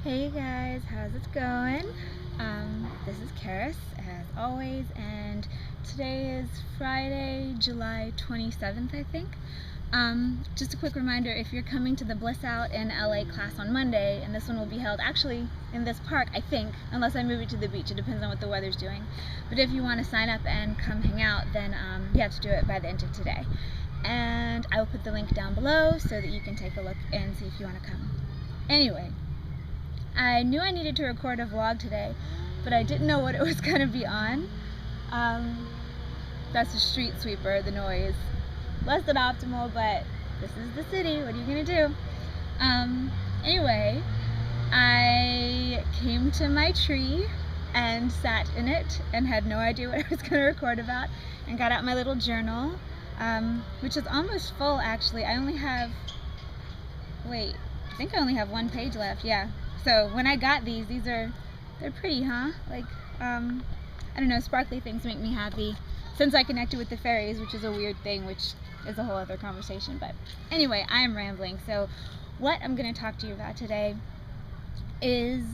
Hey guys, how's it going? This is Charis, as always, and today is Friday, July 27th, I think. Just a quick reminder, if you're coming to the Bliss Out in LA class on Monday, and this one will be held actually in this park, I think, unless I move it to the beach. It depends on what the weather's doing. But if you want to sign up and come hang out, then you have to do it by the end of today. And I will put the link down below so that you can take a look and see if you want to come. Anyway, I knew I needed to record a vlog today, but I didn't know what it was going to be on. That's the street sweeper, the noise. Less than optimal, but this is the city. What are you going to do? Anyway, I came to my tree and sat in it and had no idea what I was going to record about, and got out my little journal, which is almost full actually. I only have, I think I only have one page left, yeah. So when I got they're pretty, huh? Like, I don't know, sparkly things make me happy. Since I connected with the fairies, which is a weird thing, which is a whole other conversation. But anyway, I am rambling. So what I'm going to talk to you about today is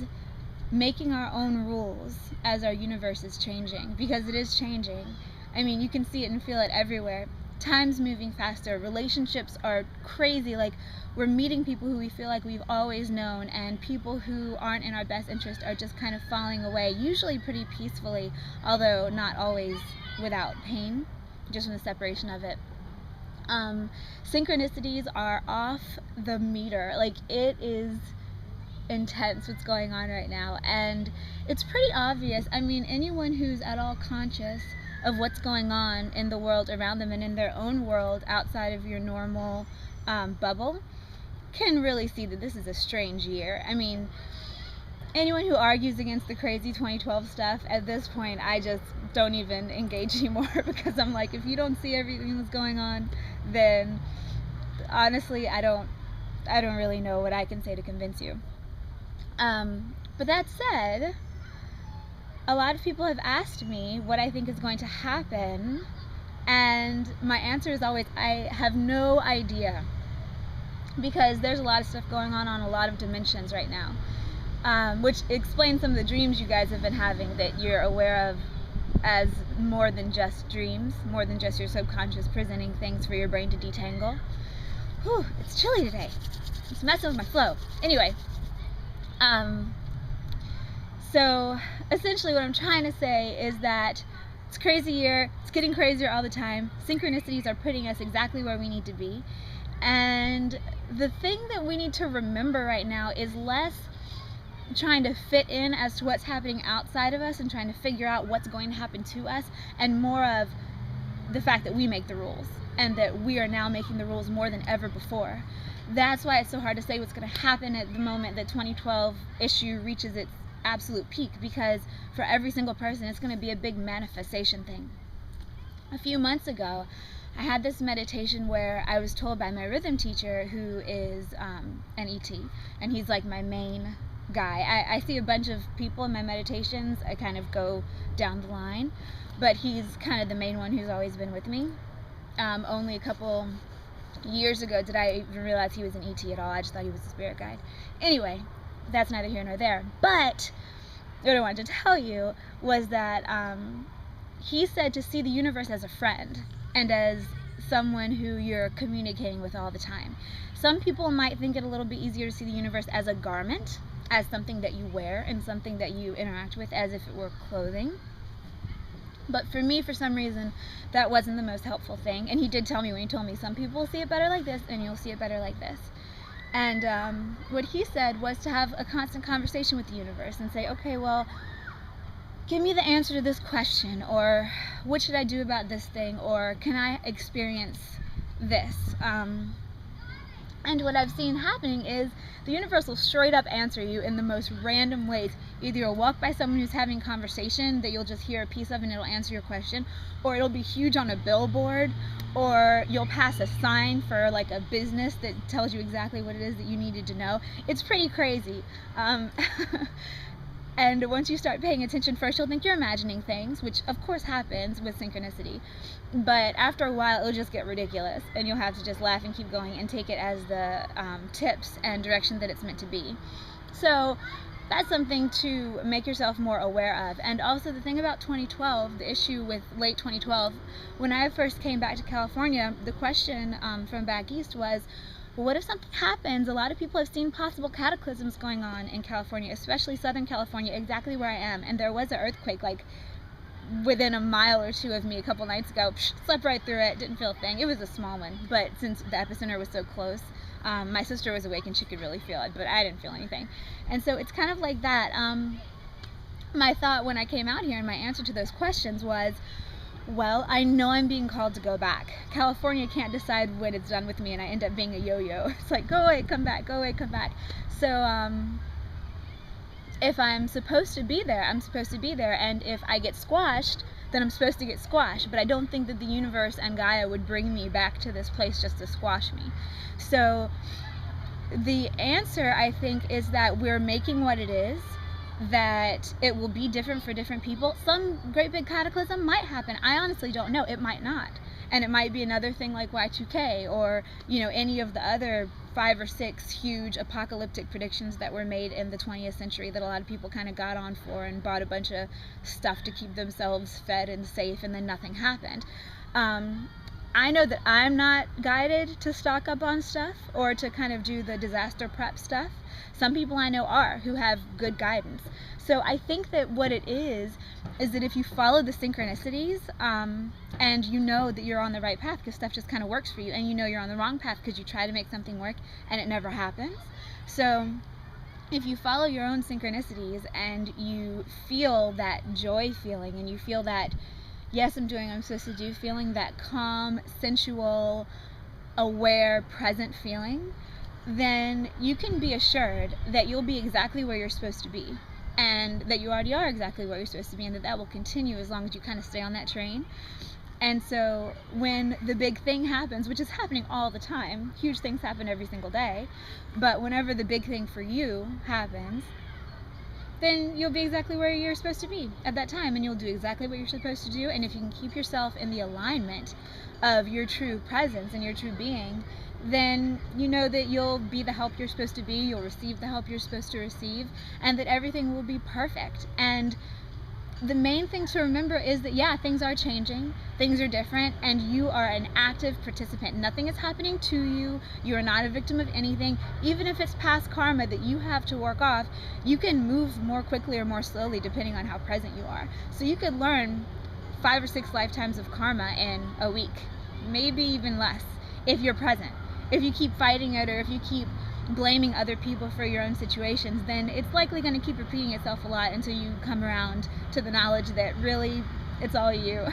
making our own rules as our universe is changing, because it is changing. I mean, you can see it and feel it everywhere. Time's moving faster. Relationships are crazy. Like, we're meeting people who we feel like we've always known, and people who aren't in our best interest are just kind of falling away, usually pretty peacefully, although not always without pain, just from the separation of it. Synchronicities are off the meter. Like, it is intense what's going on right now, and it's pretty obvious. I mean, anyone who's at all conscious of what's going on in the world around them and in their own world outside of your normal bubble can really see that this is a strange year. I mean, anyone who argues against the crazy 2012 stuff, at this point I just don't even engage anymore, because I'm like, if you don't see everything that's going on, then honestly I don't really know what I can say to convince you. But that said, a lot of people have asked me what I think is going to happen, and my answer is always, I have no idea, because there's a lot of stuff going on a lot of dimensions right now, which explains some of the dreams you guys have been having that you're aware of as more than just dreams, more than just your subconscious presenting things for your brain to detangle. Whew, it's chilly today. It's messing with my flow. Anyway, so essentially what I'm trying to say is that it's a crazy year, it's getting crazier all the time. Synchronicities are putting us exactly where we need to be. And the thing that we need to remember right now is less trying to fit in as to what's happening outside of us and trying to figure out what's going to happen to us, and more of the fact that we make the rules, and that we are now making the rules more than ever before. That's why it's so hard to say what's going to happen at the moment the 2012 issue reaches its absolute peak, because for every single person it's going to be a big manifestation thing. A few months ago I had this meditation where I was told by my rhythm teacher, who is an ET, and he's like my main guy. I see a bunch of people in my meditations, I kind of go down the line, but he's kind of the main one who's always been with me. Only a couple years ago did I even realize he was an ET at all. I just thought he was a spirit guide. Anyway, that's neither here nor there. But what I wanted to tell you was that he said to see the universe as a friend, and as someone who you're communicating with all the time. Some people might think it a little bit easier to see the universe as a garment, as something that you wear and something that you interact with as if it were clothing. But for me, for some reason, that wasn't the most helpful thing. And he did tell me when he told me, some people see it better like this and you'll see it better like this. And what he said was to have a constant conversation with the universe and say, okay, well, give me the answer to this question, or what should I do about this thing, or can I experience this? And what I've seen happening is the universe will straight up answer you in the most random ways. Either you'll walk by someone who's having a conversation that you'll just hear a piece of and it'll answer your question, or it'll be huge on a billboard, or you'll pass a sign for like a business that tells you exactly what it is that you needed to know. It's pretty crazy. And once you start paying attention, first you'll think you're imagining things, which of course happens with synchronicity, but after a while it'll just get ridiculous and you'll have to just laugh and keep going and take it as the tips and direction that it's meant to be. So that's something to make yourself more aware of. And also the thing about 2012, the issue with late 2012, when I first came back to California, the question from back east was, well, what if something happens? A lot of people have seen possible cataclysms going on in California, especially Southern California, exactly where I am. And there was an earthquake like within a mile or two of me a couple nights ago. Slept right through it, didn't feel a thing. It was a small one, but since the epicenter was so close, my sister was awake and she could really feel it, but I didn't feel anything. And so it's kind of like that. My thought when I came out here and my answer to those questions was, well, I know I'm being called to go back. California can't decide when it's done with me, and I end up being a yo-yo. It's like, go away, come back, go away, come back. So if I'm supposed to be there, I'm supposed to be there, and if I get squashed, then I'm supposed to get squashed. But I don't think that the universe and Gaia would bring me back to this place just to squash me. So the answer, I think, is that we're making what it is, that it will be different for different people. Some great big cataclysm might happen. I honestly don't know. It might not. And it might be another thing like Y2K, or, you know, any of the other 5 or 6 huge apocalyptic predictions that were made in the 20th century that a lot of people kind of got on for and bought a bunch of stuff to keep themselves fed and safe, and then nothing happened. I know that I'm not guided to stock up on stuff or to kind of do the disaster prep stuff. Some people I know are, who have good guidance. So I think that what it is that if you follow the synchronicities, and you know that you're on the right path because stuff just kind of works for you, and you know you're on the wrong path because you try to make something work and it never happens. So if you follow your own synchronicities and you feel that joy feeling, and you feel that, yes, I'm doing what I'm supposed to do, feeling that calm, sensual, aware, present feeling, then you can be assured that you'll be exactly where you're supposed to be, and that you already are exactly where you're supposed to be, and that will continue as long as you kind of stay on that train. And so when the big thing happens, which is happening all the time, huge things happen every single day, but whenever the big thing for you happens, then you'll be exactly where you're supposed to be at that time, and you'll do exactly what you're supposed to do. And if you can keep yourself in the alignment of your true presence and your true being, then you know that you'll be the help you're supposed to be, you'll receive the help you're supposed to receive, and that everything will be perfect. And the main thing to remember is that, yeah, things are changing, things are different, and you are an active participant. Nothing is happening to you. You are not a victim of anything. Even if it's past karma that you have to work off, you can move more quickly or more slowly depending on how present you are. So you could learn 5 or 6 lifetimes of karma in a week, maybe even less, if you're present. If you keep fighting it, or if you keep blaming other people for your own situations, then it's likely going to keep repeating itself a lot until you come around to the knowledge that really it's all you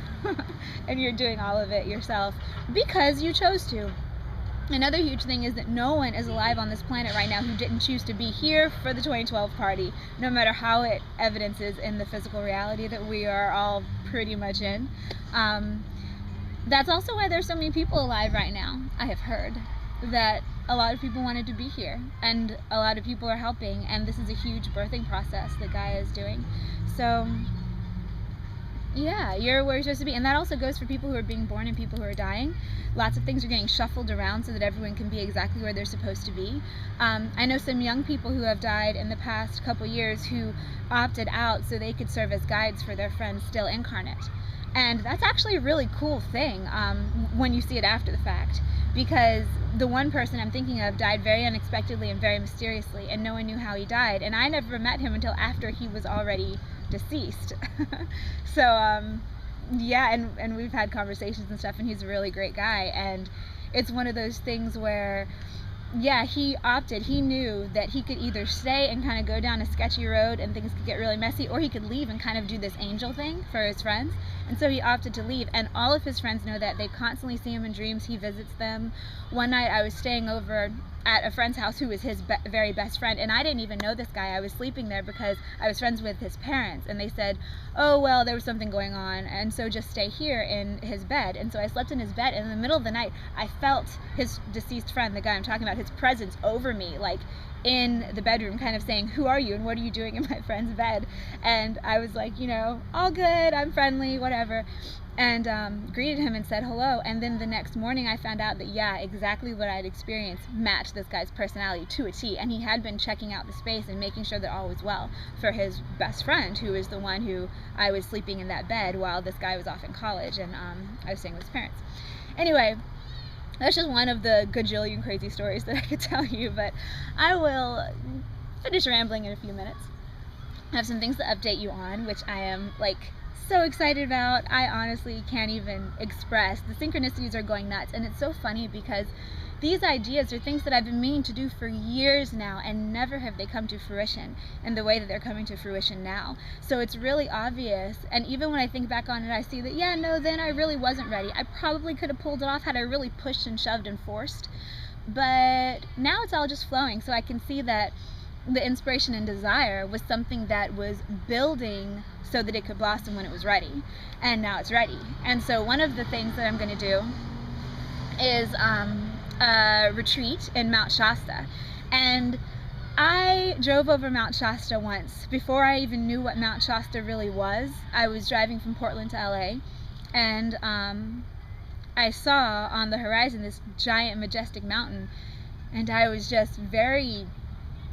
and you're doing all of it yourself because you chose to. Another huge thing is that no one is alive on this planet right now who didn't choose to be here for the 2012 party, no matter how it evidences in the physical reality that we are all pretty much in. That's also why there's so many people alive right now. I have heard that a lot of people wanted to be here, and a lot of people are helping, and this is a huge birthing process that Gaia is doing. So yeah, you're where you're supposed to be. And that also goes for people who are being born and people who are dying. Lots of things are getting shuffled around so that everyone can be exactly where they're supposed to be. I know some young people who have died in the past couple years who opted out so they could serve as guides for their friends still incarnate. And that's actually a really cool thing when you see it after the fact, because the one person I'm thinking of died very unexpectedly and very mysteriously, and no one knew how he died, and I never met him until after he was already deceased. So yeah, and we've had conversations and stuff, and he's a really great guy, and it's one of those things where, yeah, he opted. He knew that he could either stay and kind of go down a sketchy road and things could get really messy, or he could leave and kind of do this angel thing for his friends. And so he opted to leave, and all of his friends know that. They constantly see him in dreams. He visits them. One night I was staying over at a friend's house who was his very best friend, and I didn't even know this guy. I was sleeping there because I was friends with his parents, and they said, oh, well, there was something going on, and so just stay here in his bed. And so I slept in his bed, and in the middle of the night I felt his deceased friend, the guy I'm talking about, his presence over me, like in the bedroom, kind of saying, who are you and what are you doing in my friend's bed? And I was like, you know, all good, I'm friendly, whatever. and greeted him and said hello. And then the next morning I found out that, yeah, exactly what I'd experienced matched this guy's personality to a T. And he had been checking out the space and making sure that all was well for his best friend, who is the one who I was sleeping in that bed while this guy was off in college, and I was staying with his parents. Anyway, that's just one of the gajillion crazy stories that I could tell you, but I will finish rambling in a few minutes. I have some things to update you on, which I am like so excited about. I honestly can't even express. The synchronicities are going nuts, and it's so funny because these ideas are things that I've been meaning to do for years now, and never have they come to fruition in the way that they're coming to fruition now. So it's really obvious, and even when I think back on it, I see that, yeah, no, then I really wasn't ready. I probably could have pulled it off had I really pushed and shoved and forced, but now it's all just flowing. So I can see that the inspiration and desire was something that was building so that it could blossom when it was ready, and now it's ready. And so one of the things that I'm going to do is a retreat in Mount Shasta. And I drove over Mount Shasta once before I even knew what Mount Shasta really was. I was driving from Portland to LA, and I saw on the horizon this giant majestic mountain, and I was just very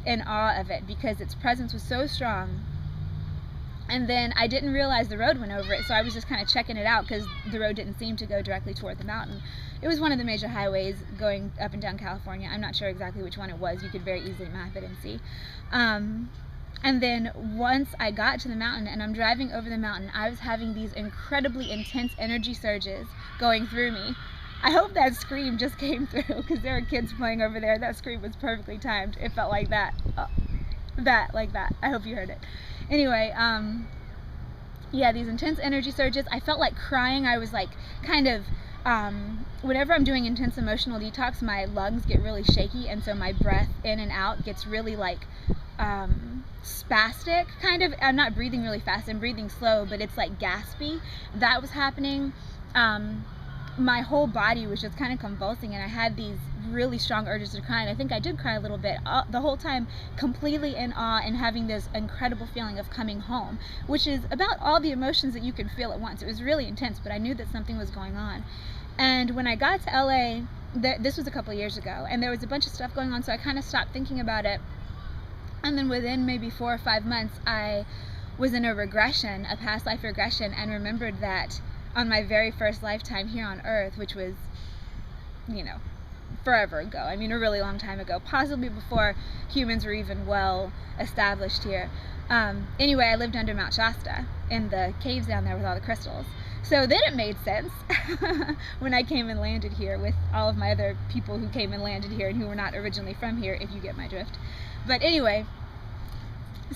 in awe of it because its presence was so strong. And then I didn't realize the road went over it, so I was just kind of checking it out because the road didn't seem to go directly toward the mountain. It was one of the major highways going up and down California. I'm not sure exactly which one it was. You could very easily map it and see. And then once I got to the mountain and I'm driving over the mountain, I was having these incredibly intense energy surges going through me. I hope that scream just came through because there are kids playing over there. That scream was perfectly timed. It felt like that. Like that. I hope you heard it. Anyway, yeah, these intense energy surges. I felt like crying. I was like kind of, whenever I'm doing intense emotional detox, my lungs get really shaky, and so my breath in and out gets really like spastic, kind of. I'm not breathing really fast, I'm breathing slow, but it's like gaspy. That was happening. My whole body was just kind of convulsing, and I had these really strong urges to cry, and I think I did cry a little bit the whole time, completely in awe and having this incredible feeling of coming home, which is about all the emotions that you can feel at once. It was really intense, but I knew that something was going on. And when I got to LA, this was a couple of years ago, and there was a bunch of stuff going on, so I kind of stopped thinking about it. And then within maybe 4 or 5 months, I was in a regression, a past life regression, and remembered that on my very first lifetime here on Earth, which was, you know, forever ago. I mean, a really long time ago, possibly before humans were even well established here. Anyway, I lived under Mount Shasta in the caves down there with all the crystals. So then it made sense when I came and landed here with all of my other people who came and landed here and who were not originally from here, if you get my drift. But anyway,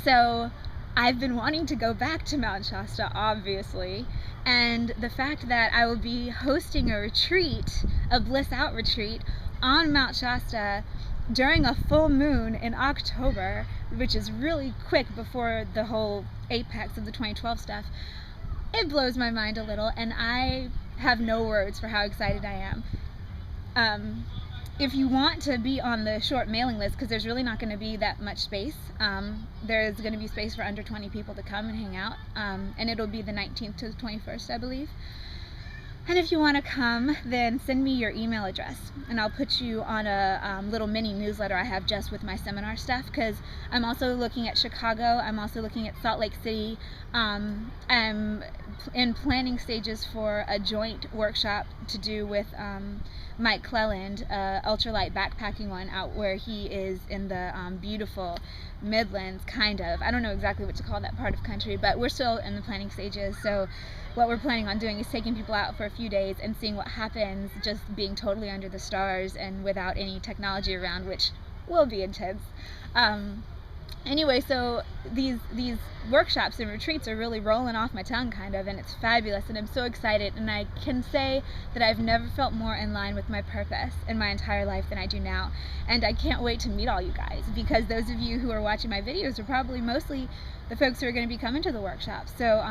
so I've been wanting to go back to Mount Shasta, obviously, and the fact that I will be hosting a retreat, a Bliss Out retreat, on Mount Shasta during a full moon in October, which is really quick before the whole apex of the 2012 stuff, it blows my mind a little, and I have no words for how excited I am. If you want to be on the short mailing list, because there's really not going to be that much space, there's going to be space for under 20 people to come and hang out, and it'll be the 19th to the 21st, I believe. And if you want to come, then send me your email address, and I'll put you on a little mini newsletter I have just with my seminar stuff, because I'm also looking at Chicago, I'm also looking at Salt Lake City. I'm in planning stages for a joint workshop to do with Mike Cleland, ultralight backpacking one out where he is in the beautiful Midlands, kind of. I don't know exactly what to call that part of country, but we're still in the planning stages. So what we're planning on doing is taking people out for a few days and seeing what happens just being totally under the stars and without any technology around, which will be intense. Anyway, so these workshops and retreats are really rolling off my tongue, kind of, and it's fabulous, and I'm so excited, and I can say that I've never felt more in line with my purpose in my entire life than I do now, and I can't wait to meet all you guys, because those of you who are watching my videos are probably mostly the folks who are going to be coming to the workshop. So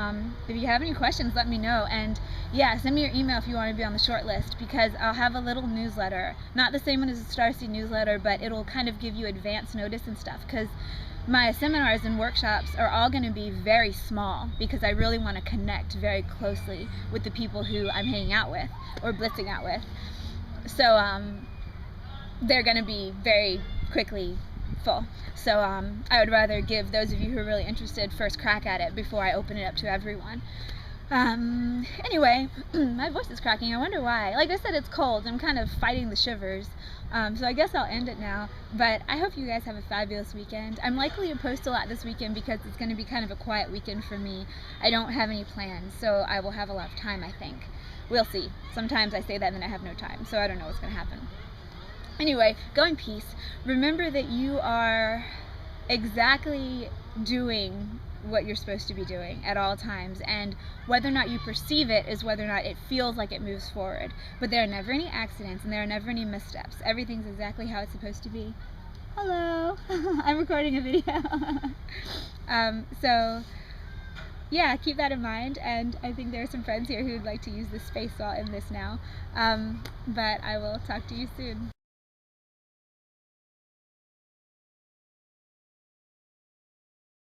if you have any questions, let me know. And yeah, send me your email if you want to be on the short list, because I'll have a little newsletter, not the same one as the Starseed newsletter, but it'll kind of give you advance notice and stuff, because my seminars and workshops are all going to be very small, because I really want to connect very closely with the people who I'm hanging out with or blitzing out with. So they're going to be very quickly full. So I would rather give those of you who are really interested first crack at it before I open it up to everyone. Anyway, my voice is cracking. I wonder why. Like I said, it's cold. I'm kind of fighting the shivers. So I guess I'll end it now. But I hope you guys have a fabulous weekend. I'm likely to post a lot this weekend because it's going to be kind of a quiet weekend for me. I don't have any plans, so I will have a lot of time, I think. We'll see. Sometimes I say that and then I have no time, so I don't know what's going to happen. Anyway, go in peace. Remember that you are exactly doing what you're supposed to be doing at all times, and whether or not you perceive it is whether or not it feels like it moves forward. But there are never any accidents and there are never any missteps. Everything's exactly how it's supposed to be. Hello. I'm recording a video. So yeah, keep that in mind, and I think there are some friends here who'd like to use this space, so I'll end this now. But I will talk to you soon.